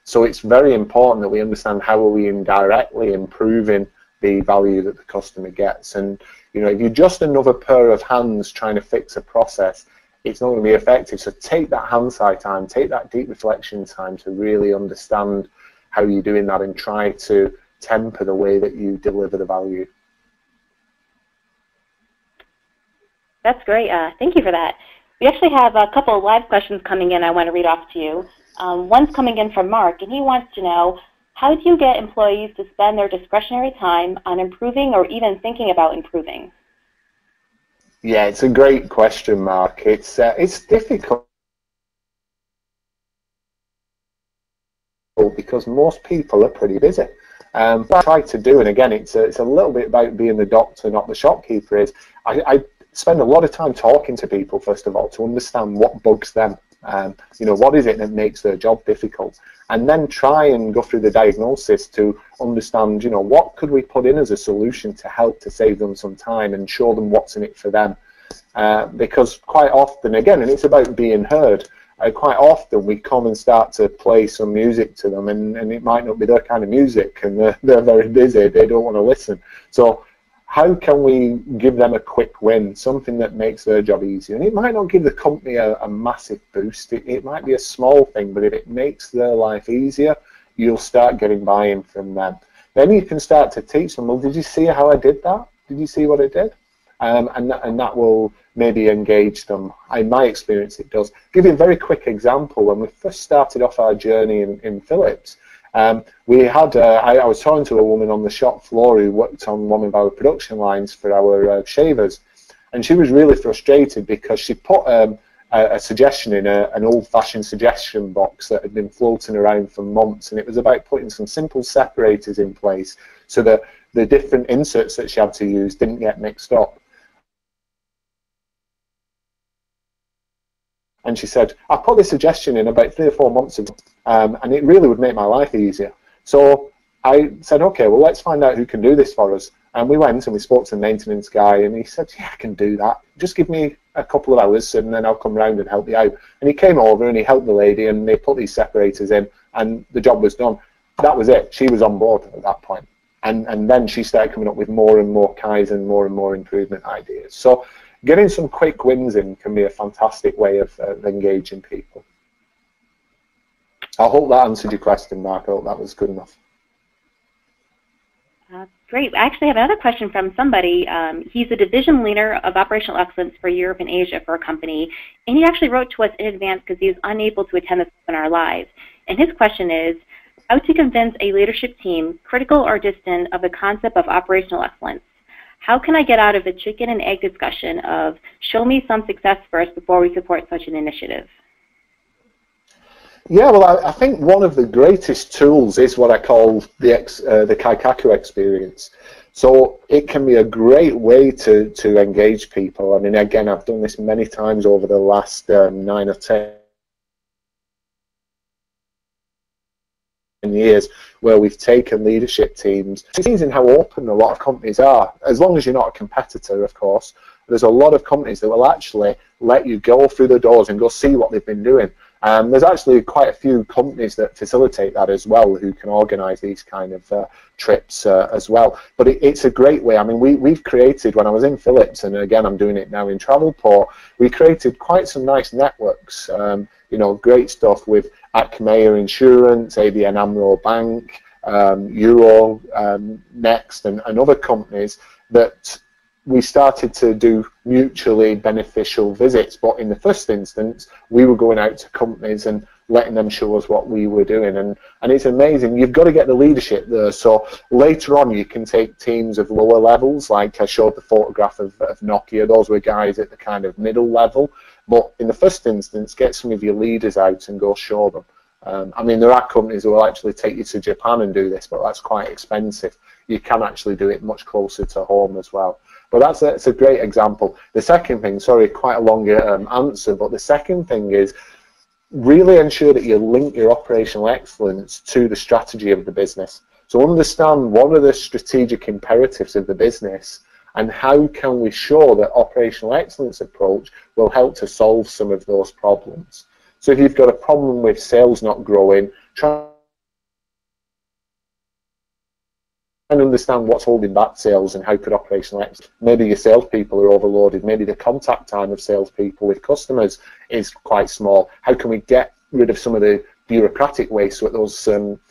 So it's very important that we understand how are we indirectly improving the value that the customer gets. And you know, if you're just another pair of hands trying to fix a process, it's not going to be effective. So take that Hansei time, take that deep reflection time to really understand how you're doing that and try to temper the way that you deliver the value. That's great. Thank you for that. We actually have a couple of live questions coming in I want to read off to you. One's coming in from Mark, and he wants to know, how do you get employees to spend their discretionary time on improving or even thinking about improving? Yeah, it's a great question, Mark. It's difficult because most people are pretty busy. What I try to do, and again, it's a little bit about being the doctor, not the shopkeeper, is I spend a lot of time talking to people, first of all, to understand what bugs them. You know, what is it that makes their job difficult, and then try and go through the diagnosis to understand, you know, what could we put in as a solution to help to save them some time and show them what's in it for them. Because quite often, again, and it's about being heard, quite often we come and start to play some music to them, and it might not be their kind of music, and they're very busy, they don't want to listen. So how can we give them a quick win, something that makes their job easier? And it might not give the company a massive boost. It might be a small thing, but if it makes their life easier, you'll start getting buy-in from them. Then you can start to teach them, well, did you see how I did that? Did you see what I did? And that will maybe engage them. In my experience, it does. I'll give you a very quick example. When we first started off our journey in Philips, we had, I was talking to a woman on the shop floor who worked on one of our production lines for our shavers, and she was really frustrated because she put a suggestion in an old-fashioned suggestion box that had been floating around for months, and it was about putting some simple separators in place so that the different inserts that she had to use didn't get mixed up. And she said, I put this suggestion in about 3 or 4 months ago, and it really would make my life easier. So I said, okay, well, let's find out who can do this for us. And we went and we spoke to the maintenance guy, and he said, yeah, I can do that. Just give me a couple of hours, and then I'll come round and help you out. And he came over and he helped the lady, and they put these separators in, and the job was done. That was it. She was on board at that point. And then she started coming up with more and more Kaizen, more and more improvement ideas. So getting some quick wins in can be a fantastic way of engaging people. I hope that answered your question, Mark. I hope that was good enough. Great. I actually have another question from somebody. He's a division leader of operational excellence for Europe and Asia for a company, and he actually wrote to us in advance because he was unable to attend this webinar live. And his question is, how to convince a leadership team, critical or distant, of the concept of operational excellence? How can I get out of the chicken and egg discussion of show me some success first before we support such an initiative? Yeah, well, I think one of the greatest tools is what I call the Kaikaku experience. So it can be a great way to engage people. I mean, again, I've done this many times over the last 9 or 10 years, where we've taken leadership teams. It's amazing how open a lot of companies are, as long as you're not a competitor, of course. There's a lot of companies that will actually let you go through the doors and go see what they've been doing. There's actually quite a few companies that facilitate that as well, who can organise these kind of trips as well. But it's a great way. I mean, we've created, when I was in Philips, and again I'm doing it now in Travelport, we created quite some nice networks. You know, great stuff with Achmea Insurance, ABN AMRO Bank, Euro Next, and other companies that we started to do mutually beneficial visits. But in the first instance, we were going out to companies and letting them show us what we were doing, and it's amazing. You've got to get the leadership there. So later on you can take teams of lower levels, like I showed the photograph of Nokia. Those were guys at the kind of middle level. But in the first instance, get some of your leaders out and go show them. I mean, there are companies who will actually take you to Japan and do this, but that's quite expensive. You can actually do it much closer to home as well. But that's a great example. The second thing, sorry, quite a longer answer, but the second thing is really ensure that you link your operational excellence to the strategy of the business. So understand what are the strategic imperatives of the business, and how can we show that operational excellence approach will help to solve some of those problems. So if you've got a problem with sales not growing, try and understand what's holding back sales and how could operational excellence. Maybe your salespeople are overloaded, maybe the contact time of salespeople with customers is quite small. How can we get rid of some of the bureaucratic waste so that those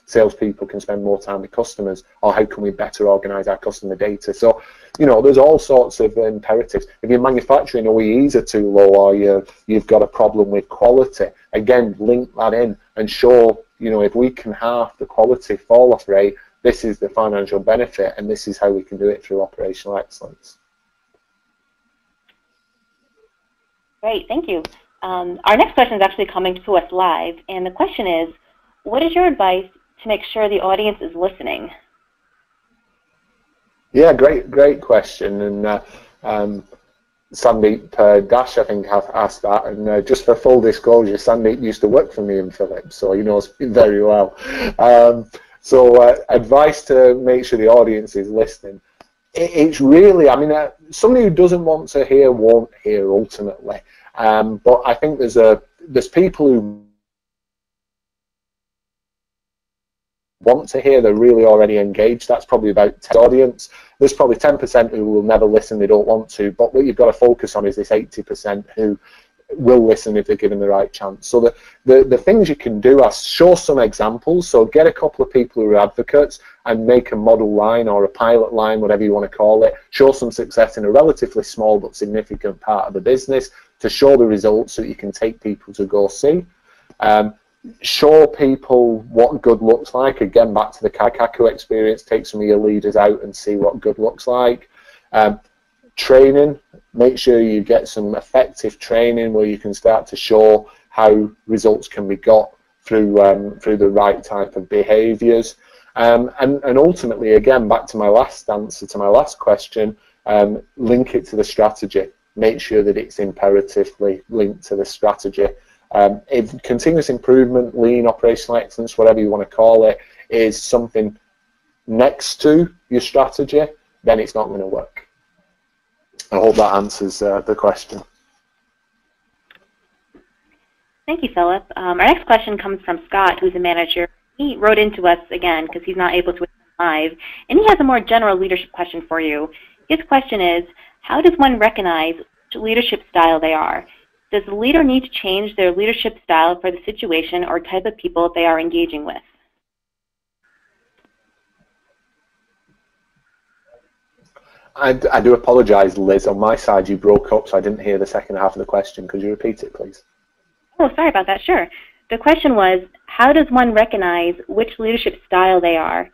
salespeople can spend more time with customers? Or how can we better organise our customer data? So, you know, there's all sorts of imperatives. If your manufacturing OEEs are too low, or you've got a problem with quality, again, link that in and show, you know, if we can halve the quality fall-off rate, this is the financial benefit, and this is how we can do it through operational excellence. Great, thank you. Our next question is actually coming to us live, and the question is, what is your advice to make sure the audience is listening? Yeah, great question. And Sandeep Dash, I think, have asked that. And just for full disclosure, Sandeep used to work for me in Philips, so he knows very well. So advice to make sure the audience is listening. It's really, I mean, somebody who doesn't want to hear won't hear ultimately. But I think there's people who want to hear, they're really already engaged. That's probably about 10 audience. There's probably 10% who will never listen, they don't want to. But what you've got to focus on is this 80% who will listen if they're given the right chance. So the things you can do are show some examples. So get a couple of people who are advocates and make a model line or a pilot line, whatever you want to call it. Show some success in a relatively small but significant part of the business to show the results so that you can take people to go see. Show people what good looks like. Again, back to the Kaikaku experience, take some of your leaders out and see what good looks like. Training, make sure you get some effective training where you can start to show how results can be got through the right type of behaviours. And ultimately, again, back to my last answer to my last question, link it to the strategy. Make sure that it's imperatively linked to the strategy. If continuous improvement, lean, operational excellence, whatever you want to call it, is something next to your strategy, then it's not going to work. I hope that answers the question. Thank you, Philip. Our next question comes from Scott, who's a manager. He wrote into us again because he's not able to attend live, and he has a more general leadership question for you. His question is, how does one recognize which leadership style they are? Does the leader need to change their leadership style for the situation or type of people they are engaging with? I do apologise, Liz. On my side, you broke up, so I didn't hear the second half of the question. Could you repeat it, please? Oh, sorry about that. Sure. The question was, how does one recognize which leadership style they are?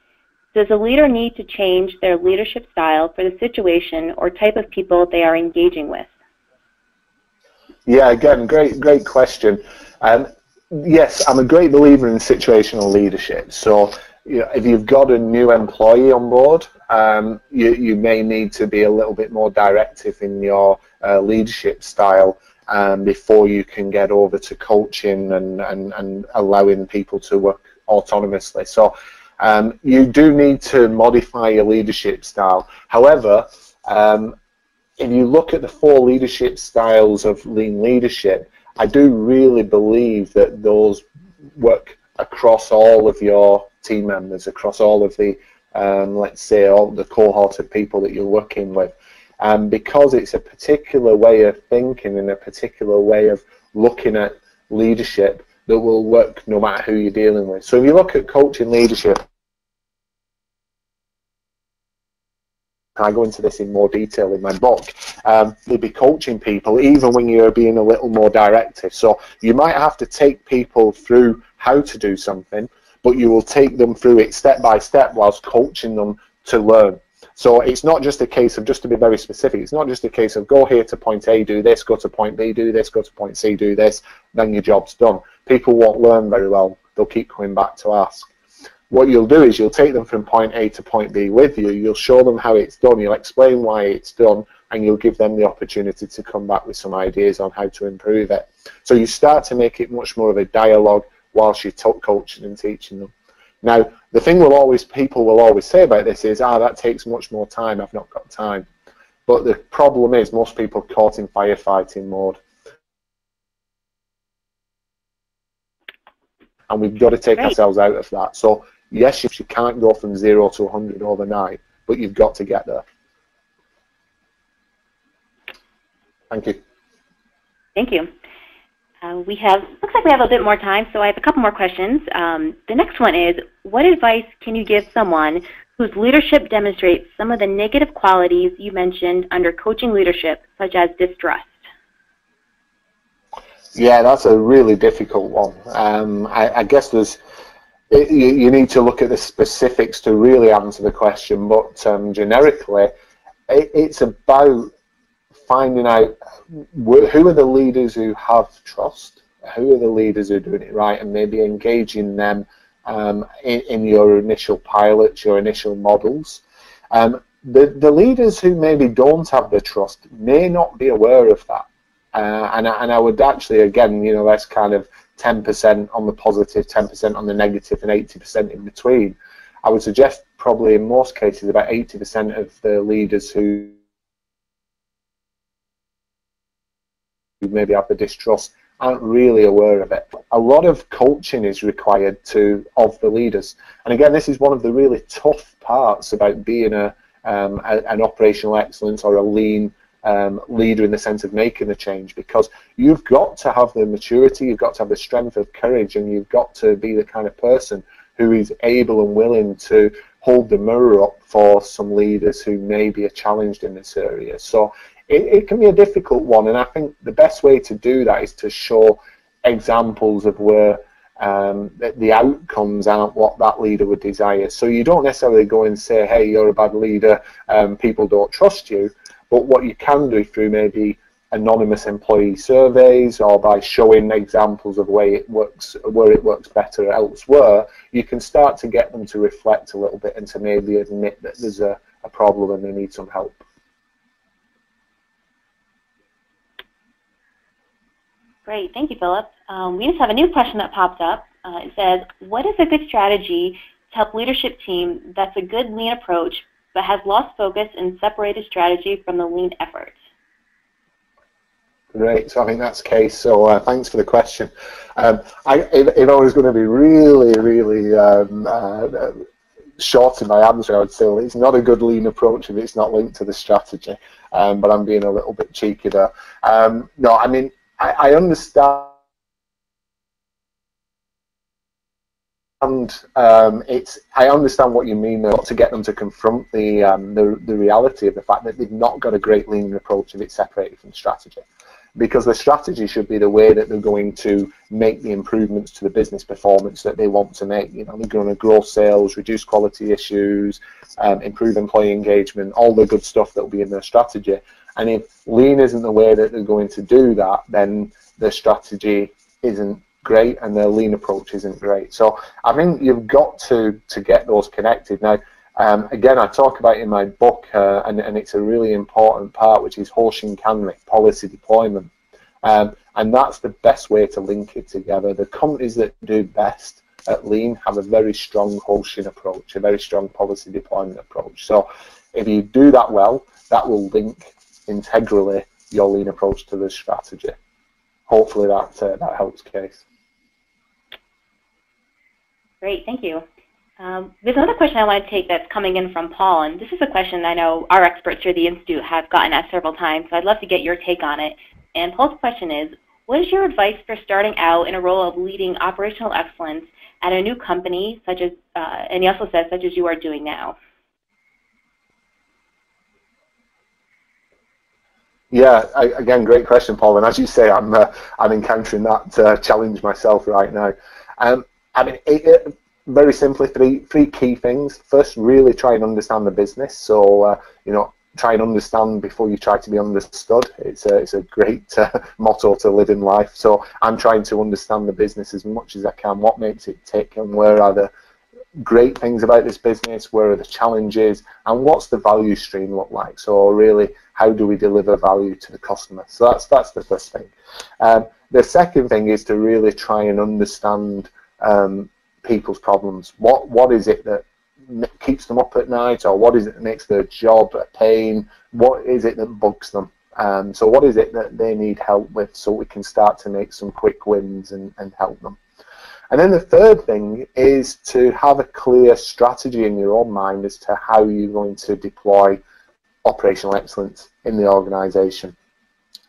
Does a leader need to change their leadership style for the situation or type of people they are engaging with? Yeah, again, great question. Yes, I'm a great believer in situational leadership. So, you know, if you've got a new employee on board, you may need to be a little bit more directive in your leadership style before you can get over to coaching and allowing people to work autonomously. So you do need to modify your leadership style. However, if you look at the 4 leadership styles of lean leadership, I do really believe that those work across all of your team members, across all of the, let's say, all the cohort of people that you're working with. Because it's a particular way of thinking and a particular way of looking at leadership that will work no matter who you're dealing with. So if you look at coaching leadership, I go into this in more detail in my book, you'll be coaching people even when you're being a little more directive. So you might have to take people through how to do something, but you will take them through it step by step whilst coaching them to learn. So it's not just a case of, just to be very specific, it's not just a case of go here to point A, do this, go to point B, do this, go to point C, do this, then your job's done. People won't learn very well. They'll keep coming back to ask. What you'll do is you'll take them from point A to point B with you, you'll show them how it's done, you'll explain why it's done, and you'll give them the opportunity to come back with some ideas on how to improve it. So you start to make it much more of a dialogue whilst you're coaching and teaching them. Now, the thing people will always say about this is, that takes much more time, I've not got time. But the problem is most people are caught in firefighting mode. And we've got to take ourselves out of that. So yes, you can't go from 0 to 100 overnight, but you've got to get there. Thank you. Thank you. Looks like we have a bit more time, so I have a couple more questions. The next one is, what advice can you give someone whose leadership demonstrates some of the negative qualities you mentioned under coaching leadership, such as distrust? Yeah, that's a really difficult one. I guess you need to look at the specifics to really answer the question, but generically, it's about finding out who are the leaders who have trust, who are the leaders who are doing it right, and maybe engaging them in your initial pilots, your initial models. The leaders who maybe don't have the trust may not be aware of that. And I would actually, again, that's kind of 10% on the positive, 10% on the negative, and 80% in between. I would suggest probably in most cases about 80% of the leaders who maybe have the distrust aren't really aware of it. A lot of coaching is required of the leaders. And again, this is one of the really tough parts about being an operational excellence or a lean leader in the sense of making the change, because you've got to have the maturity, you've got to have the strength of courage, and you've got to be the kind of person who is able and willing to hold the mirror up for some leaders who maybe are challenged in this area. So it can be a difficult one, and I think the best way to do that is to show examples of where the outcomes aren't what that leader would desire. So you don't necessarily go and say, hey, you're a bad leader, people don't trust you. But what you can do through maybe anonymous employee surveys, or by showing examples of where it works better elsewhere, you can start to get them to reflect a little bit and to maybe admit that there's a problem and they need some help. Great, thank you, Philip. We just have a new question that popped up. It says, what is a good strategy to help leadership team that's a good lean approach but has lost focus and separated strategy from the lean effort? Great, so I think that's the case. So thanks for the question. If I was going to be really, really short in my answer, I would say, well, it's not a good lean approach if it's not linked to the strategy. But I'm being a little bit cheeky there. No, I mean, I understand. And I understand what you mean though, to get them to confront the reality of the fact that they've not got a great lean approach if it's separated from strategy. Because the strategy should be the way that they're going to make the improvements to the business performance that they want to make. They're going to grow sales, reduce quality issues, improve employee engagement, all the good stuff that will be in their strategy. And if lean isn't the way that they're going to do that, then the strategy isn't great and their lean approach isn't great. So I think you've got to get those connected. Now, again, I talk about it in my book, and it's a really important part, which is Hoshinkanri, policy deployment. And that's the best way to link it together. The companies that do best at lean have a very strong Hoshin approach, a very strong policy deployment approach. So if you do that well, that will link integrally your lean approach to the strategy. hopefully that helps, Case. Great, thank you. There's another question I want to take that's coming in from Paul, and this is a question I know our experts here at the Institute have gotten asked several times, so I'd love to get your take on it. And Paul's question is, what is your advice for starting out in a role of leading operational excellence at a new company, such as, and he also says, such as you are doing now? Yeah, again, great question, Paul. And as you say, I'm encountering that challenge myself right now. I mean, very simply, three key things. First, really try and understand the business. So, you know, try and understand before you try to be understood. It's a great motto to live in life. So I'm trying to understand the business as much as I can. What makes it tick, and where are the great things about this business, where are the challenges, and what's the value stream look like? So really, how do we deliver value to the customer? So that's the first thing. The second thing is to really try and understand people's problems. What is it that keeps them up at night, or what is it that makes their job a pain? What is it that bugs them? So what is it that they need help with, so we can start to make some quick wins and help them? And then the third thing is to have a clear strategy in your own mind as to how you're going to deploy operational excellence in the organization.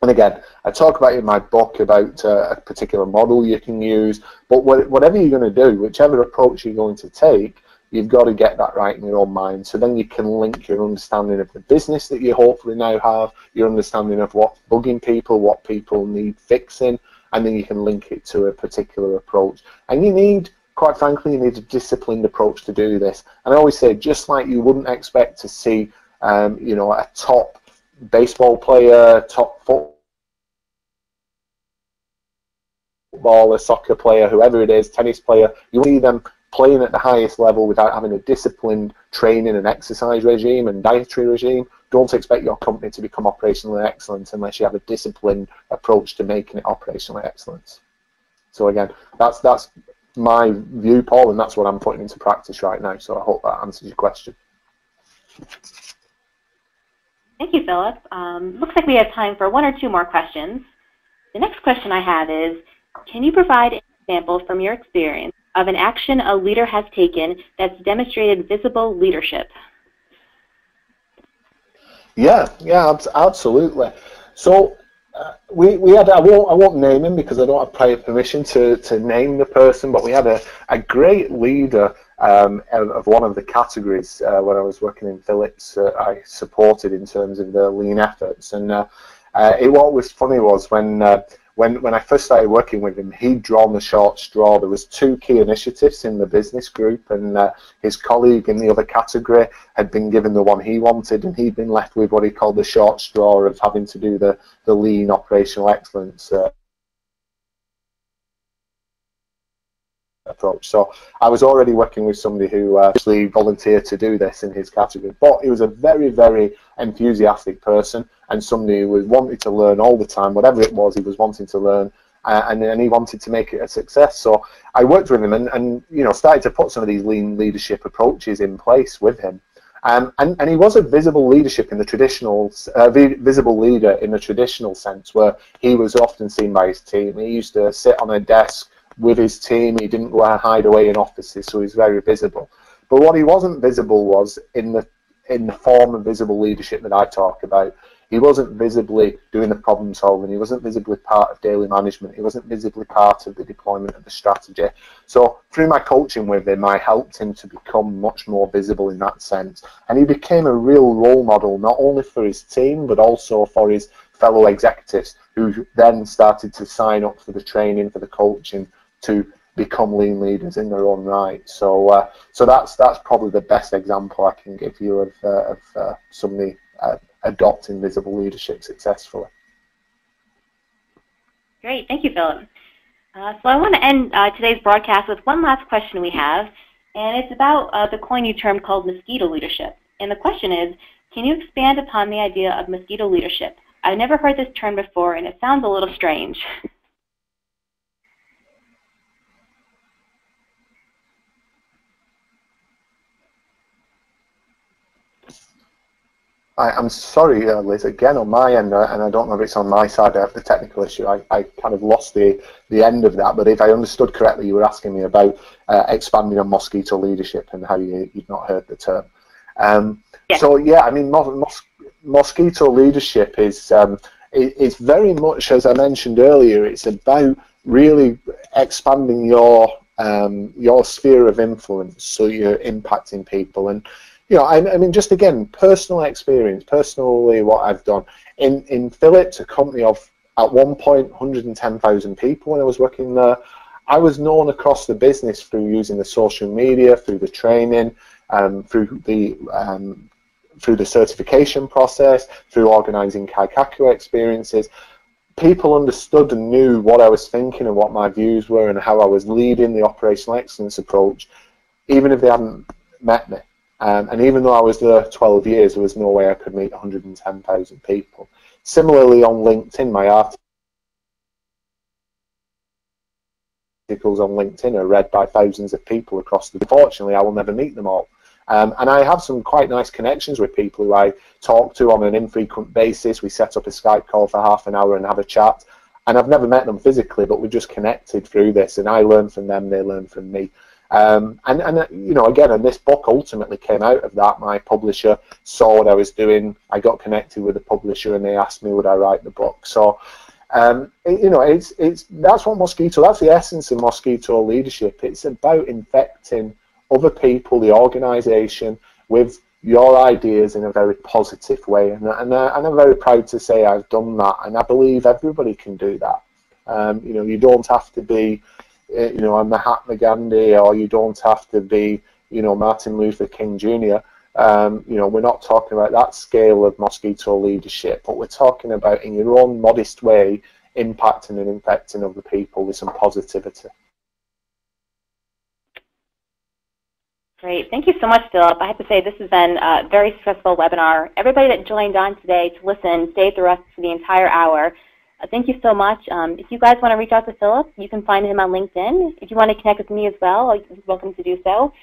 And again, I talk about in my book about a particular model you can use, but whatever you're going to do, whichever approach you're going to take, you've got to get that right in your own mind. So then you can link your understanding of the business that you hopefully now have, your understanding of what's bugging people, what people need fixing, and then you can link it to a particular approach. And you need, quite frankly, you need a disciplined approach to do this. And I always say, just like you wouldn't expect to see, you know, a top baseball player, top footballer, soccer player, whoever it is, tennis player, you see them playing at the highest level without having a disciplined training and exercise regime and dietary regime. Don't expect your company to become operationally excellent unless you have a disciplined approach to making it operationally excellent. So again, that's my view, Paul, and that's what I'm putting into practice right now. So I hope that answers your question. Thank you, Philip. Looks like we have time for one or two more questions. The next question I have is, can you provide an example from your experience of an action a leader has taken that's demonstrated visible leadership? Yeah, absolutely. So we had, I won't name him because I don't have prior permission to name the person, but we had a great leader of one of the categories when I was working in Philips. I supported in terms of the lean efforts, and what was funny was when I first started working with him, he'd drawn the short straw. There was two key initiatives in the business group, and his colleague in the other category had been given the one he wanted, and he'd been left with what he called the short straw of having to do the lean operational excellence approach. So I was already working with somebody who actually volunteered to do this in his category, but he was a very, very enthusiastic person and somebody who was wanted to learn all the time. Whatever it was, he was wanting to learn, and he wanted to make it a success. So I worked with him and you know, started to put some of these lean leadership approaches in place with him. And he was a visible leadership in the traditional, visible leader in the traditional sense, where he was often seen by his team. He used to sit on a desk with his team. He didn't go and hide away in offices, so he's very visible. But what he wasn't visible was in the form of visible leadership that I talk about. He wasn't visibly doing the problem solving. He wasn't visibly part of daily management. He wasn't visibly part of the deployment of the strategy. So through my coaching with him, I helped him to become much more visible in that sense. And he became a real role model, not only for his team, but also for his fellow executives, who then started to sign up for the training, for the coaching, to become lean leaders in their own right. So so that's probably the best example I can give you of somebody adopting visible leadership successfully. Great, thank you, Philip. So I want to end today's broadcast with one last question we have, and it's about the coin you term called mosquito leadership. And the question is, can you expand upon the idea of mosquito leadership? I've never heard this term before, and it sounds a little strange. I'm sorry, Liz, again on my end, and I don't know if it's on my side of the technical issue. I kind of lost the end of that, but if I understood correctly, you were asking me about expanding on mosquito leadership and how you've not heard the term. Yes. So yeah, I mean, mosquito leadership is it's very much, as I mentioned earlier, it's about really expanding your sphere of influence, so you're impacting people. And you know, I mean, just again, personal experience, personally, what I've done in Philips, a company of at one point 110,000 people when I was working there. I was known across the business through using the social media, through the training, through the certification process, through organising Kaikaku experiences. People understood and knew what I was thinking and what my views were and how I was leading the operational excellence approach, even if they hadn't met me. And even though I was there 12 years, there was no way I could meet 110,000 people. Similarly, on LinkedIn, my articles on LinkedIn are read by thousands of people across the. Unfortunately, I will never meet them all. And I have some quite nice connections with people who I talk to on an infrequent basis. We set up a Skype call for half an hour and have a chat. And I've never met them physically, but we just connected through this. And I learn from them, they learn from me. And you know, again, and this book ultimately came out of that. My publisher saw what I was doing. I got connected with the publisher, and they asked me would I write the book. So, you know, that's what mosquito. That's the essence of mosquito leadership. It's about infecting other people, the organisation, with your ideas in a very positive way. And I'm very proud to say I've done that, and I believe everybody can do that. You know, you don't have to be, you know, a Mahatma Gandhi, or you don't have to be, you know, Martin Luther King Jr. You know, we're not talking about that scale of mosquito leadership, but we're talking about, in your own modest way, impacting and infecting other people with some positivity. Great. Thank you so much, Philip. I have to say this has been a very successful webinar. Everybody that joined on today to listen stayed through us for the entire hour. Thank you so much. If you guys want to reach out to Philip, you can find him on LinkedIn. If you want to connect with me as well, you're welcome to do so.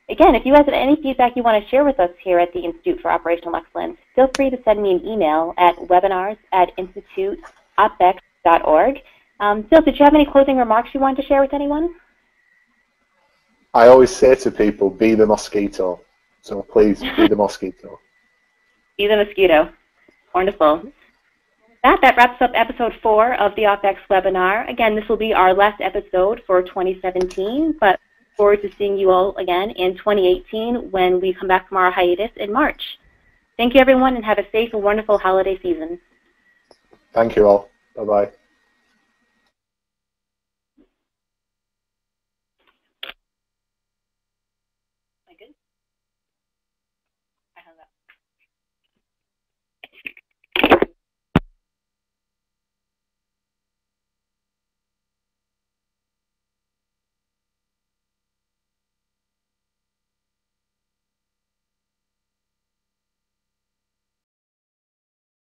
Again, if you guys have any feedback you want to share with us here at the Institute for Operational Excellence, feel free to send me an email at webinars@instituteopex.org. Phil, did you have any closing remarks you wanted to share with anyone? I always say to people, be the mosquito. So please, be the mosquito. Be the mosquito. Wonderful. That wraps up episode 4 of the OpEx webinar. Again, this will be our last episode for 2017, but look forward to seeing you all again in 2018 when we come back from our hiatus in March. Thank you, everyone, and have a safe and wonderful holiday season. Thank you all. Bye-bye.